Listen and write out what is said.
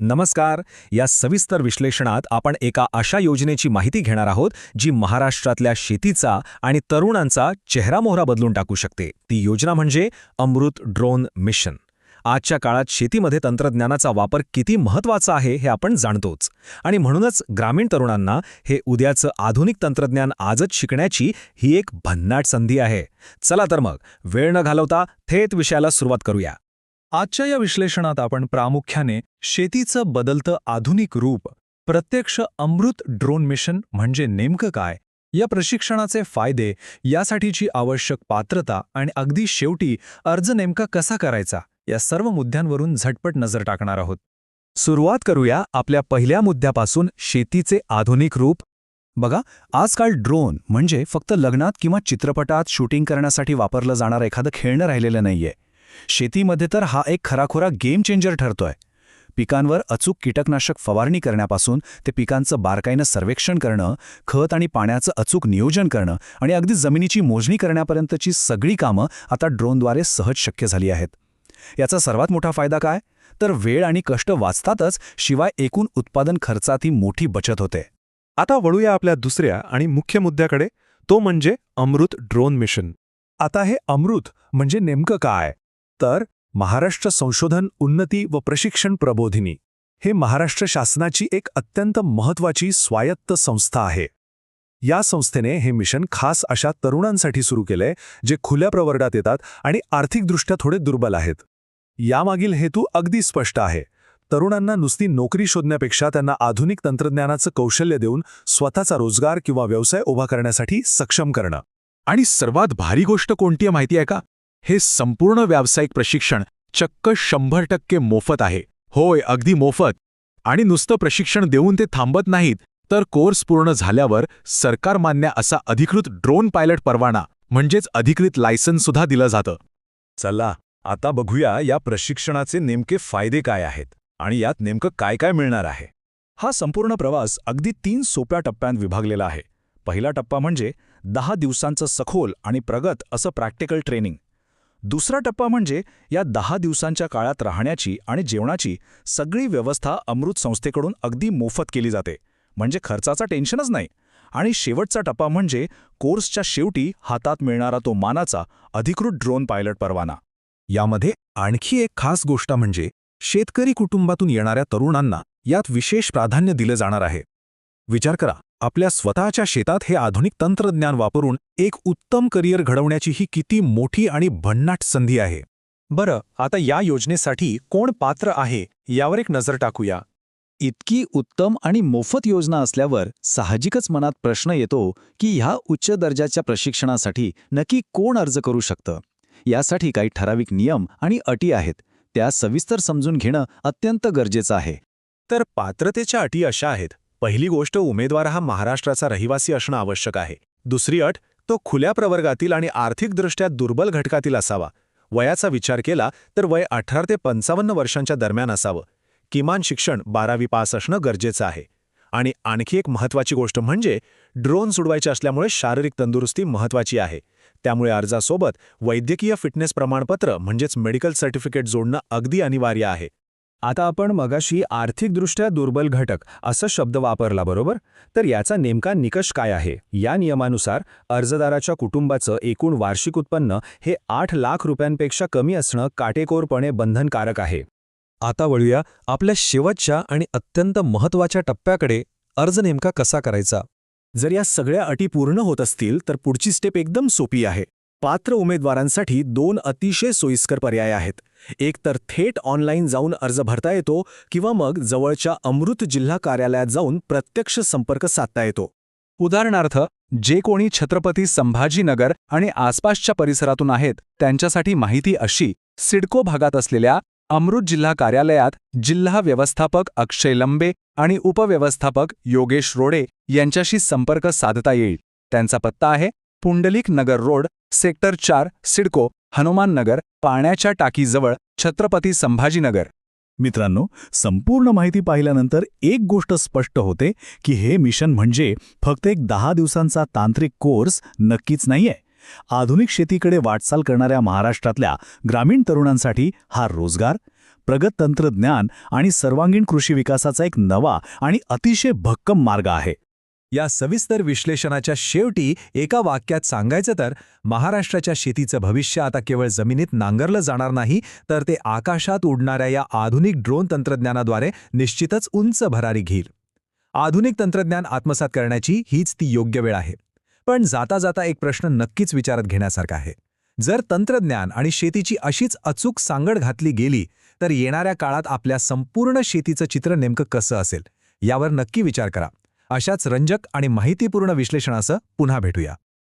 नमस्कार. या सविस्तर विश्लेषणात आपण एका अशा योजनेची माहिती घेणार आहोत जी महाराष्ट्रातल्या शेतीचा आणि तरुणांचा चेहरामोहरा बदलून टाकू शकते. ती योजना म्हणजे अमृत ड्रोन मिशन. आजच्या काळात शेतीमध्ये तंत्रज्ञानाचा वापर किती महत्त्वाचा आहे हे आपण जाणतोच, आणि म्हणूनच ग्रामीण तरुणांना हे उद्याचं आधुनिक तंत्रज्ञान आजच शिकण्याची ही एक भन्नाट संधी आहे. चला तर मग वेळ न घालवता थेट विषयाला सुरुवात करूया. आजच्या या विश्लेषणात आपण प्रामुख्याने शेतीचं बदलतं आधुनिक रूप, प्रत्यक्ष अमृत ड्रोन मिशन म्हणजे नेमकं काय, या प्रशिक्षणाचे फायदे, यासाठीची आवश्यक पात्रता आणि अगदी शेवटी अर्ज नेमका कसा करायचा, या सर्व मुद्द्यांवरून झटपट नजर टाकणार आहोत. सुरुवात करूया आपल्या पहिल्या मुद्द्यापासून, शेतीचे आधुनिक रूप. बघा, आजकाल ड्रोन म्हणजे फक्त लग्नात किंवा चित्रपटात शूटिंग करण्यासाठी वापरलं जाणारं एखादं खेळणं राहिलेलं नाहीये. शेतीमध्ये तर हा एक खराखुरा गेम चेंजर ठरतोय. पिकांवर अचूक कीटकनाशक फवारणी करण्यापासून ते पिकांचं बारकाईनं सर्वेक्षण करणं, खत आणि पाण्याचं अचूक नियोजन करणं आणि अगदी जमिनीची मोजणी करण्यापर्यंतची सगळी कामं आता ड्रोनद्वारे सहज शक्य झाली आहेत. याचा सर्वात मोठा फायदा काय, तर वेळ आणि कष्ट वाचतातच, शिवाय एकूण उत्पादन खर्चातही मोठी बचत होते. आता वळूया आपल्या दुसऱ्या आणि मुख्य मुद्द्याकडे, तो म्हणजे अमृत ड्रोन मिशन. आता हे अमृत म्हणजे नेमकं काय, तर महाराष्ट्र संशोधन, उन्नती व प्रशिक्षण प्रबोधिनी हे महाराष्ट्र शासनाची एक अत्यंत महत्त्वाची स्वायत्त संस्था आहे. या संस्थेने हे मिशन खास अशा तरुणांसाठी सुरू केलंय जे खुल्या प्रवर्गात येतात आणि आर्थिकदृष्ट्या थोडे दुर्बल आहेत. यामागील हेतू अगदी स्पष्ट आहे. तरुणांना नुसती नोकरी शोधण्यापेक्षा त्यांना आधुनिक तंत्रज्ञानाचं कौशल्य देऊन स्वतःचा रोजगार किंवा व्यवसाय उभा करण्यासाठी सक्षम करणं. आणि सर्वात भारी गोष्ट कोणती आहे माहिती आहे का? हे संपूर्ण व्यावसायिक प्रशिक्षण चक्क 100% मोफत आहे. होय, अगदी मोफत. आणि नुसतं प्रशिक्षण देऊन ते थांबत नाहीत, तर कोर्स पूर्ण झाल्यावर सरकार मान्य असा अधिकृत ड्रोन पायलट परवाना म्हणजेच अधिकृत लायसन्स सुद्धा दिलं जातं. चला आता बघूया या प्रशिक्षणाचे नेमके फायदे काय आहेत आणि यात नेमकं काय काय मिळणार आहे. हा संपूर्ण प्रवास अगदी 3 सोप्या टप्प्यांत विभागलेला आहे. पहिला टप्पा म्हणजे 10 दिवसांचं सखोल आणि प्रगत असं प्रॅक्टिकल ट्रेनिंग. दुसरा टप्पा म्हणजे या 10 दिवसांच्या काळात राहण्याची आणि जेवणाची सगळी व्यवस्था अमृत संस्थेकडून अगदी मोफत केली जाते, म्हणजे खर्चाचा टेन्शनच नाही. आणि शेवटचा टप्पा म्हणजे कोर्सच्या शेवटी हातात मिळणारा तो मानाचा अधिकृत ड्रोन पायलट परवाना. यामध्ये आणखी एक खास गोष्ट म्हणजे शेतकरी कुटुंबातून येणाऱ्या तरुणांना यात विशेष प्राधान्य दिलं जाणार आहे. विचार करा, आपल्या स्वतःच्या शेतात हे आधुनिक तंत्रज्ञान वापरून एक उत्तम करिअर घडवण्याची ही किती मोठी आणि भन्नाट संधी आहे. बरं, आता या योजनेसाठी कोण पात्र आहे यावर एक नजर टाकूया. इतकी उत्तम आणि मोफत योजना असल्यावर साहजिकच मनात प्रश्न येतो की ह्या उच्च दर्जाच्या प्रशिक्षणासाठी नक्की कोण अर्ज करू शकतं. यासाठी काही ठराविक नियम आणि अटी आहेत, त्या सविस्तर समजून घेणं अत्यंत गरजेचं आहे. तर पात्रतेच्या अटी अशा आहेत. पहिली गोष्ट, उमेदवार हा महाराष्ट्राचा रहिवासी असणं आवश्यक आहे. दुसरी अट, तो खुल्या प्रवर्गातील आणि आर्थिकदृष्ट्या दुर्बल घटकातील असावा. वयाचा विचार केला तर वय 18 ते 55 वर्षांच्या दरम्यान असावं. किमान शिक्षण 12वी पास असणं गरजेचं आहे. आणि आणखी एक महत्त्वाची गोष्ट म्हणजे ड्रोन सुडवायचे असल्यामुळे शारीरिक तंदुरुस्ती महत्त्वाची आहे. त्यामुळे अर्जासोबत वैद्यकीय फिटनेस प्रमाणपत्र म्हणजेच मेडिकल सर्टिफिकेट जोडणं अगदी अनिवार्य आहे. आता आपण मगाशी आर्थिकदृष्ट्या दुर्बल घटक असा शब्द वापरला, बरोबर? तर याचा नेमका निकष काय आहे? या नियमानुसार अर्जदाराच्या कुटुंबाचं एकूण वार्षिक उत्पन्न हे 8 लाख रुपयांपेक्षा कमी असणं काटेकोरपणे बंधनकारक आहे. आता वळूया आपल्या शेवटच्या आणि अत्यंत महत्त्वाच्या टप्प्याकडे, अर्ज नेमका कसा करायचा. जर या सगळ्या अटी पूर्ण होत असतील तर पुढची स्टेप एकदम सोपी आहे. पात्र उमेदवारांसाठी 2 अतिशय सोयीस्कर पर्याय आहेत. एक तर थेट ऑनलाईन जाऊन अर्ज भरता येतो, किंवा मग जवळच्या अमृत जिल्हा कार्यालयात जाऊन प्रत्यक्ष संपर्क साधता येतो. उदाहरणार्थ, जे कोणी छत्रपती संभाजीनगर आणि आसपासच्या परिसरातून आहेत त्यांच्यासाठी माहिती अशी: सिडको भागात असलेल्या अमृत जिल्हा कार्यालयात जिल्हा व्यवस्थापक अक्षय लंबे आणि उपव्यवस्थापक योगेश रोडे यांच्याशी संपर्क साधता येईल. त्यांचा पत्ता आहे पुंडलिक नगर रोड, सेक्टर 4, सिडको, हनुमान नगर, पाण्याच्या टाकीजवळ, छत्रपती संभाजीनगर. मित्रांनो, संपूर्ण माहिती पाहिल्यानंतर एक गोष्ट स्पष्ट होते की हे मिशन म्हणजे फक्त एक 10 दिवसांचा तांत्रिक कोर्स नक्कीच नाहीये. आधुनिक शेतीकडे वाटचाल करणाऱ्या महाराष्ट्रातल्या ग्रामीण तरुणांसाठी हा रोजगार, प्रगत तंत्रज्ञान आणि सर्वांगीण कृषी विकासाचा एक नवा आणि अतिशय भक्कम मार्ग आहे. या सविस्तर विश्लेषणाच्या शेवटी एका वाक्यात सांगायचं तर महाराष्ट्राच्या शेतीचं भविष्य आता केवळ जमिनीत नांगरलं जाणार नाही, तर ते आकाशात उडणाऱ्या या आधुनिक ड्रोन तंत्रज्ञानाद्वारे निश्चितच उंच भरारी घेईल. आधुनिक तंत्रज्ञान आत्मसात करण्याची हीच ती योग्य वेळ आहे. पण जाता जाता एक प्रश्न नक्कीच विचारात घेण्यासारखा आहे. जर तंत्रज्ञान आणि शेतीची अशीच अचूक सांगड घातली गेली तर येणाऱ्या काळात आपल्या संपूर्ण शेतीचं चित्र नेमकं कसं असेल यावर नक्की विचार करा. अशाच रंजक आणि माहितीपूर्ण विश्लेषणासह पुन्हा भेटूया.